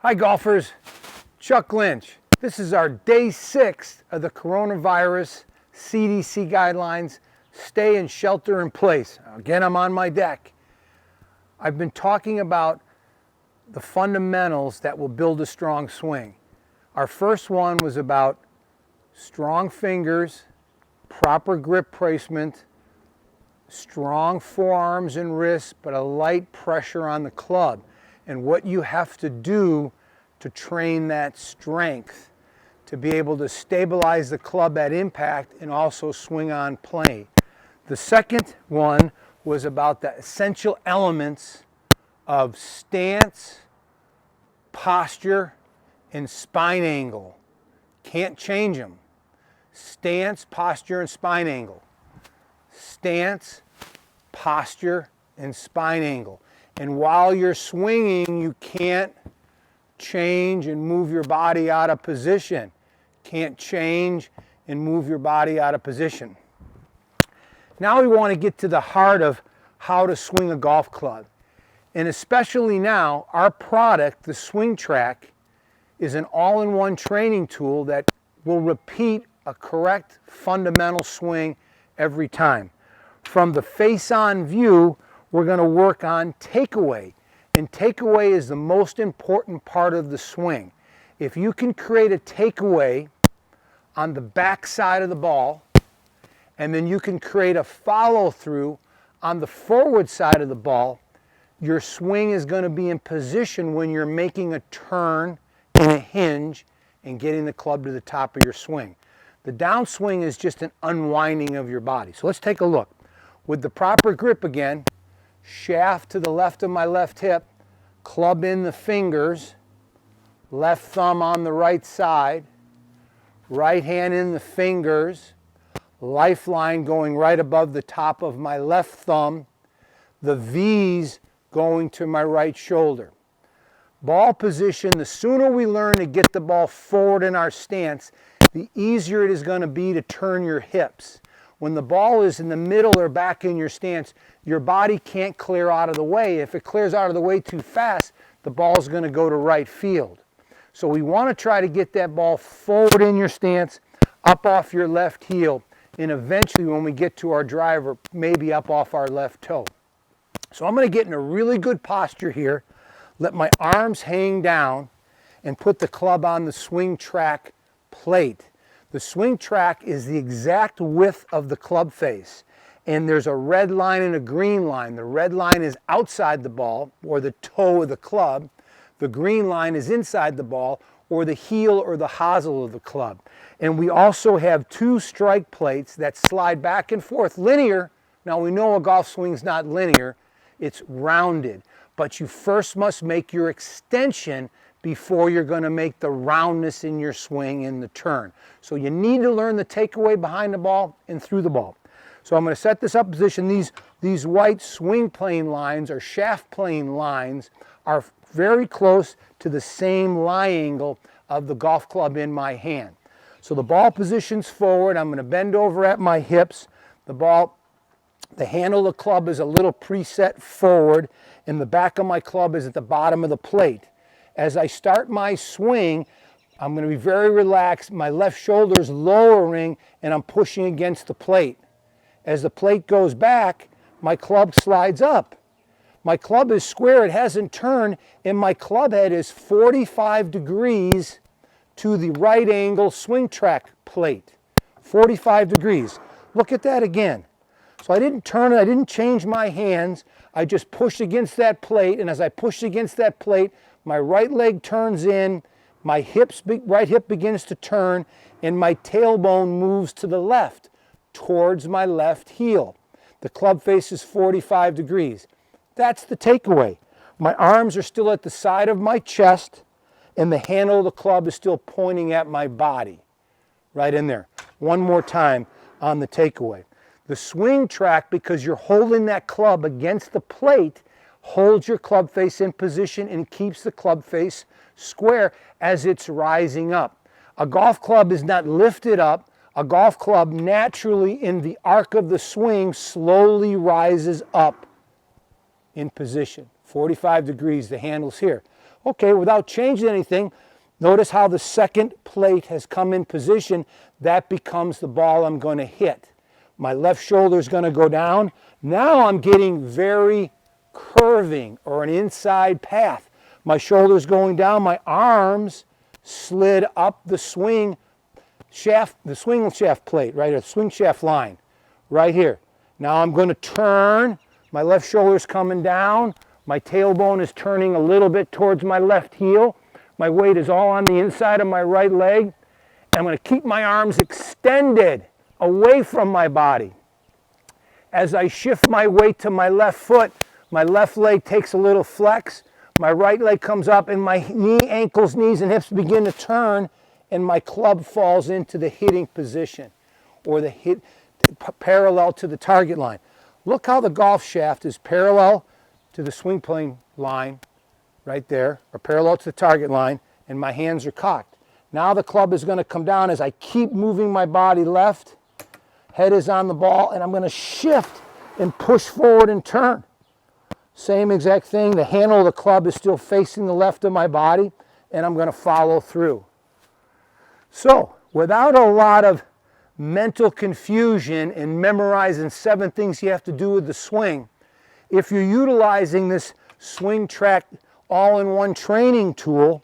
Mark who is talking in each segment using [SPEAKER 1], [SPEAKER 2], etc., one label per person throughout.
[SPEAKER 1] Hi golfers, Chuck Lynch. This is our day 6 of the coronavirus CDC guidelines, stay and shelter in place. Again, I'm on my deck. I've been talking about the fundamentals that will build a strong swing. Our first one was about strong fingers, proper grip placement, strong forearms and wrists, but a light pressure on the club, and what you have to do to train that strength to be able to stabilize the club at impact and also swing on plane. The second one was about the essential elements of stance, posture, and spine angle. Can't change them. Stance, posture, and spine angle. Stance, posture, and spine angle. And while you're swinging, you can't change and move your body out of position. Can't change and move your body out of position. Now we want to get to the heart of how to swing a golf club. And especially now, our product, the Swing Trak, is an all-in-one training tool that will repeat a correct fundamental swing every time. From the face-on view, we're going to work on takeaway. And takeaway is the most important part of the swing. If you can create a takeaway on the back side of the ball, and then you can create a follow-through on the forward side of the ball, your swing is going to be in position when you're making a turn in a hinge and getting the club to the top of your swing. The downswing is just an unwinding of your body. So let's take a look. With the proper grip again, shaft to the left of my left hip, club in the fingers, left thumb on the right side, right hand in the fingers, lifeline going right above the top of my left thumb, the V's going to my right shoulder. Ball position, the sooner we learn to get the ball forward in our stance, the easier it is going to be to turn your hips. When the ball is in the middle or back in your stance, your body can't clear out of the way. If it clears out of the way too fast, the ball is going to go to right field. So we want to try to get that ball forward in your stance, up off your left heel, and eventually when we get to our driver, maybe up off our left toe. So I'm going to get in a really good posture here, let my arms hang down, and put the club on the Swing Trak plate. The Swing Trak is the exact width of the club face, and there's a red line and a green line. The red line is outside the ball, or the toe of the club. The green line is inside the ball, or the heel or the hosel of the club. And we also have 2 strike plates that slide back and forth linear. Now we know a golf swing is not linear, it's rounded. But you first must make your extension before you're going to make the roundness in your swing in the turn. So you need to learn the takeaway behind the ball and through the ball. So I'm going to set this up position. These white swing plane lines or shaft plane lines are very close to the same lie angle of the golf club in my hand. So the ball positions forward. I'm going to bend over at my hips. The handle of the club is a little preset forward, and the back of my club is at the bottom of the plate. As I start my swing, I'm going to be very relaxed. My left shoulder is lowering, and I'm pushing against the plate. As the plate goes back, my club slides up. My club is square, it hasn't turned, and my club head is 45 degrees to the right angle Swing Trak plate. 45 degrees. Look at that again. So I didn't turn it, I didn't change my hands, I just pushed against that plate, and as I pushed against that plate, my right leg turns in, my right hip begins to turn, and my tailbone moves to the left, towards my left heel. The club face is 45 degrees. That's the takeaway. My arms are still at the side of my chest, and the handle of the club is still pointing at my body. Right in there. One more time on the takeaway. The Swing Trak, because you're holding that club against the plate, holds your club face in position and keeps the club face square as it's rising up. A golf club is not lifted up. A golf club naturally in the arc of the swing slowly rises up in position. 45 degrees, the handle's here. Okay, without changing anything, notice how the second plate has come in position. That becomes the ball I'm going to hit. My left shoulder is going to go down. Now I'm getting very curving or an inside path. My shoulder's going down, my arms slid up the swing shaft, the swing shaft plate, right, or the swing shaft line, right here. Now I'm going to turn, my left shoulder's coming down, my tailbone is turning a little bit towards my left heel, my weight is all on the inside of my right leg, and I'm going to keep my arms extended away from my body. As I shift my weight to my left foot, my left leg takes a little flex, my right leg comes up, and my ankles, knees, and hips begin to turn, and my club falls into the hitting position, or the hit parallel to the target line. Look how the golf shaft is parallel to the swing plane line, right there, or parallel to the target line, and my hands are cocked. Now the club is going to come down as I keep moving my body left, head is on the ball, and I'm going to shift and push forward and turn. Same exact thing, the handle of the club is still facing the left of my body, and I'm going to follow through. So, without a lot of mental confusion and memorizing 7 things you have to do with the swing, if you're utilizing this Swing Trak all-in-one training tool,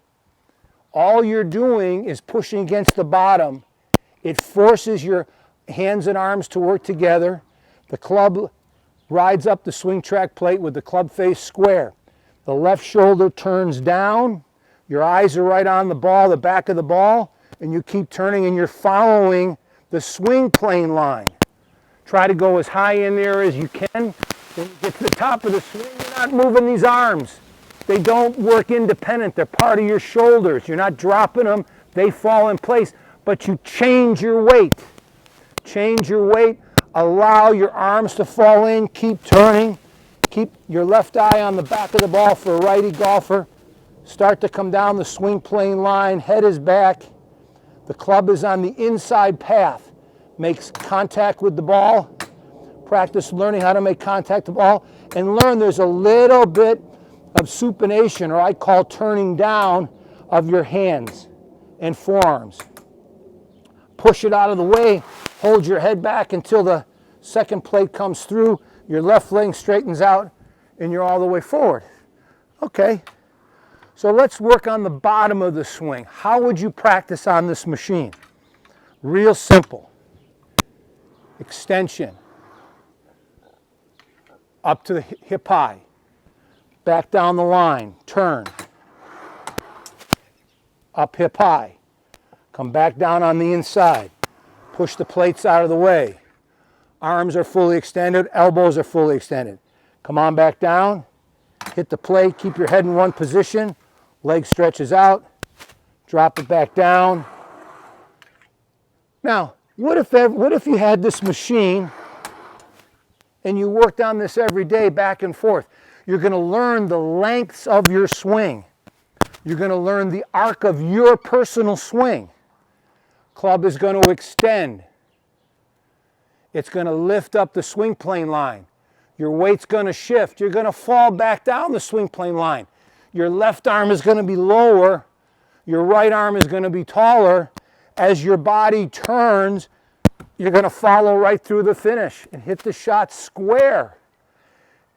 [SPEAKER 1] all you're doing is pushing against the bottom. It forces your hands and arms to work together. The club rides up the Swing Trak plate with the club face square. The left shoulder turns down, your eyes are right on the ball, the back of the ball, and you keep turning and you're following the swing plane line. Try to go as high in there as you can. When you get to the top of the swing, you're not moving these arms. They don't work independent. They're part of your shoulders. You're not dropping them. They fall in place, but you change your weight. Change your weight. Allow your arms to fall in. Keep turning. Keep your left eye on the back of the ball for a righty golfer. Start to come down the swing plane line. Head is back. The club is on the inside path. Makes contact with the ball. Practice learning how to make contact with the ball. And learn there's a little bit of supination, or I call turning down, of your hands and forearms. Push it out of the way. Hold your head back until the second plate comes through. Your left leg straightens out, and you're all the way forward. Okay. So let's work on the bottom of the swing. How would you practice on this machine? Real simple. Extension. Up to the hip high. Back down the line. Turn. Up hip high. Come back down on the inside. Push the plates out of the way. Arms are fully extended. Elbows are fully extended. Come on back down. Hit the plate. Keep your head in one position. Leg stretches out, drop it back down. Now, what if you had this machine and you worked on this every day back and forth? You're going to learn the lengths of your swing. You're going to learn the arc of your personal swing. Club is going to extend. It's going to lift up the swing plane line. Your weight's going to shift. You're going to fall back down the swing plane line. Your left arm is going to be lower. Your right arm is going to be taller. As your body turns, you're going to follow right through the finish and hit the shot square.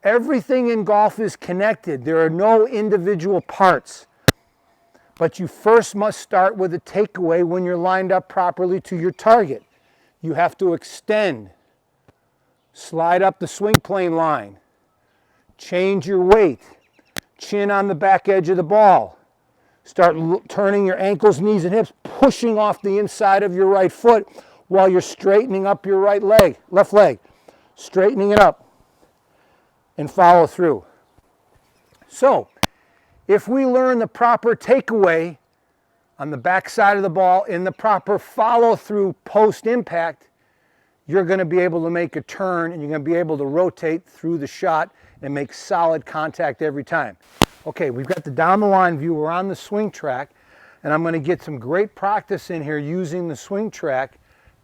[SPEAKER 1] Everything in golf is connected. There are no individual parts. But you first must start with a takeaway when you're lined up properly to your target. You have to extend. Slide up the swing plane line. Change your weight. Chin on the back edge of the ball. Start turning your ankles, knees, and hips, pushing off the inside of your right foot while you're straightening up your left leg. Straightening it up and follow through. So, if we learn the proper takeaway on the back side of the ball in the proper follow through post impact, you're going to be able to make a turn and you're going to be able to rotate through the shot and make solid contact every time. Okay, we've got the down the line view. We're on the Swing Trak, and I'm going to get some great practice in here using the Swing Trak.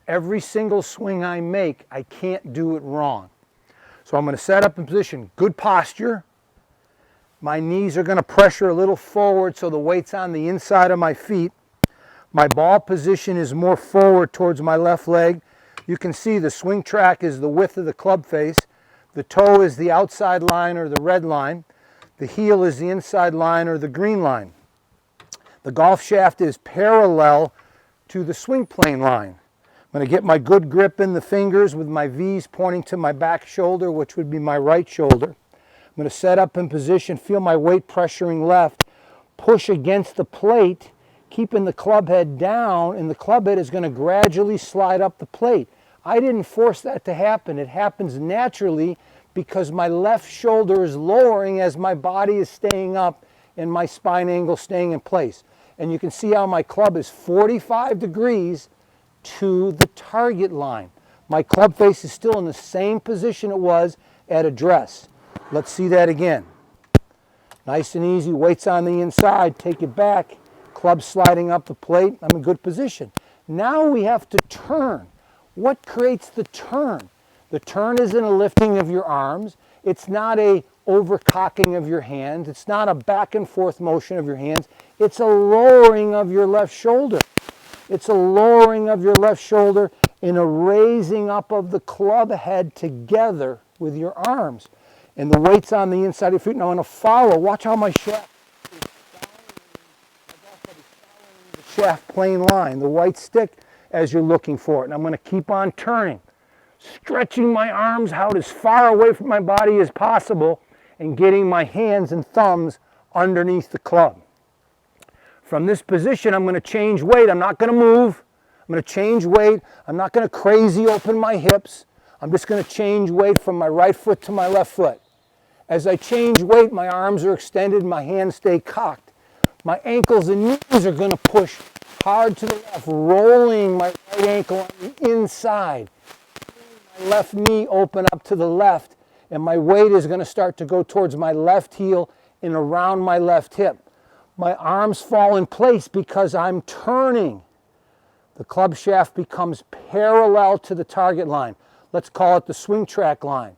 [SPEAKER 1] Every single swing I make, I can't do it wrong. So I'm going to set up in position, good posture. My knees are going to pressure a little forward so the weight's on the inside of my feet. My ball position is more forward towards my left leg. You can see the swing track is the width of the club face. The toe is the outside line or the red line. The heel is the inside line or the green line. The golf shaft is parallel to the swing plane line. I'm going to get my good grip in the fingers with my V's pointing to my back shoulder, which would be my right shoulder. I'm going to set up in position, feel my weight pressuring left, push against the plate, keeping the club head down, and the club head is going to gradually slide up the plate. I didn't force that to happen. It happens naturally because my left shoulder is lowering as my body is staying up and my spine angle staying in place. And you can see how my club is 45 degrees to the target line. My club face is still in the same position it was at address. Let's see that again. Nice and easy, weights on the inside, take it back, club sliding up the plate, I'm in good position. Now we have to turn. What creates the turn? The turn isn't a lifting of your arms, it's not a overcocking of your hands, it's not a back and forth motion of your hands, it's a lowering of your left shoulder. It's a lowering of your left shoulder and a raising up of the club head together with your arms. And the weight's on the inside of your feet. And I'm going to follow. Watch how my shaft is following the shaft plane line, the white stick, as you're looking for it. And I'm going to keep on turning, stretching my arms out as far away from my body as possible and getting my hands and thumbs underneath the club. From this position, I'm going to change weight. I'm not going to move. I'm going to change weight. I'm not going to crazy open my hips. I'm just going to change weight from my right foot to my left foot. As I change weight, my arms are extended, my hands stay cocked. My ankles and knees are going to push hard to the left, rolling my right ankle on the inside. My left knee open up to the left, and my weight is going to start to go towards my left heel and around my left hip. My arms fall in place because I'm turning. The club shaft becomes parallel to the target line. Let's call it the swing track line.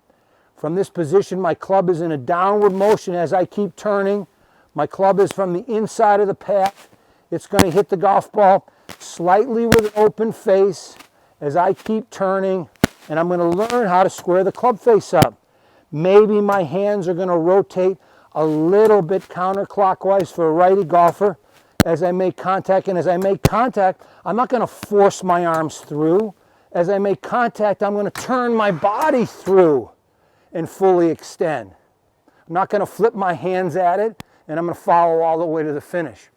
[SPEAKER 1] From this position, my club is in a downward motion as I keep turning. My club is from the inside of the path. It's going to hit the golf ball slightly with an open face as I keep turning, and I'm going to learn how to square the club face up. Maybe my hands are going to rotate a little bit counterclockwise for a righty golfer as I make contact. And as I make contact, I'm not going to force my arms through. As I make contact, I'm going to turn my body through and fully extend. I'm not going to flip my hands at it, and I'm going to follow all the way to the finish.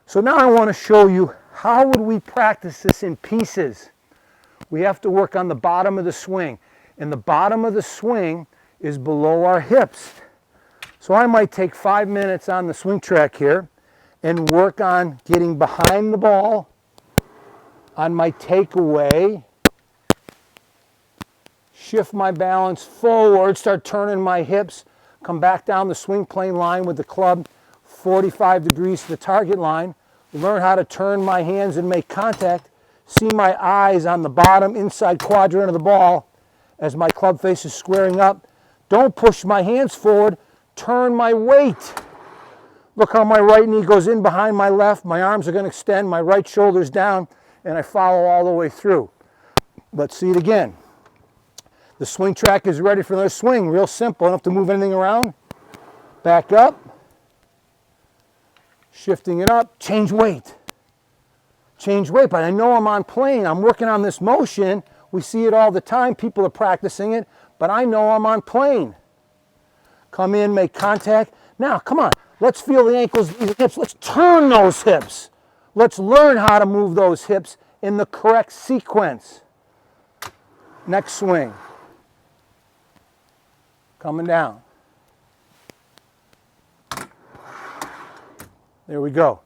[SPEAKER 1] So now I want to show you how would we practice this in pieces. We have to work on the bottom of the swing, and the bottom of the swing is below our hips. So I might take 5 minutes on the swing track here and work on getting behind the ball on my takeaway, shift my balance forward, start turning my hips, come back down the swing plane line with the club 45 degrees to the target line, learn how to turn my hands and make contact, see my eyes on the bottom inside quadrant of the ball as my club face is squaring up. Don't push my hands forward, turn my weight. Look how my right knee goes in behind my left, my arms are going to extend, my right shoulder's down, and I follow all the way through. Let's see it again. The swing track is ready for another swing, real simple, I don't have to move anything around. Back up, shifting it up, change weight. Change weight, but I know I'm on plane, I'm working on this motion, we see it all the time, people are practicing it, but I know I'm on plane. Come in, make contact. Now, come on, let's feel the ankles, the hips. Let's turn those hips. Let's learn how to move those hips in the correct sequence. Next swing. Coming down. There we go.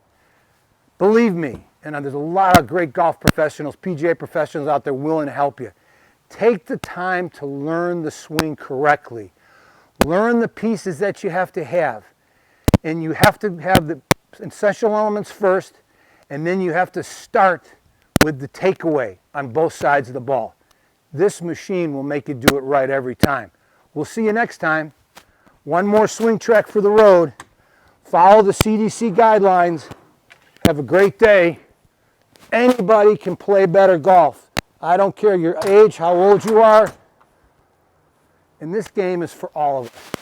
[SPEAKER 1] Believe me, and there's a lot of great golf professionals, PGA professionals out there willing to help you. Take the time to learn the swing correctly. Learn the pieces that you have to have. And you have to have the essential elements first, and then you have to start with the takeaway on both sides of the ball. This machine will make you do it right every time. We'll see you next time. One more swing trek for the road. Follow the CDC guidelines. Have a great day. Anybody can play better golf. I don't care your age, how old you are. And this game is for all of us.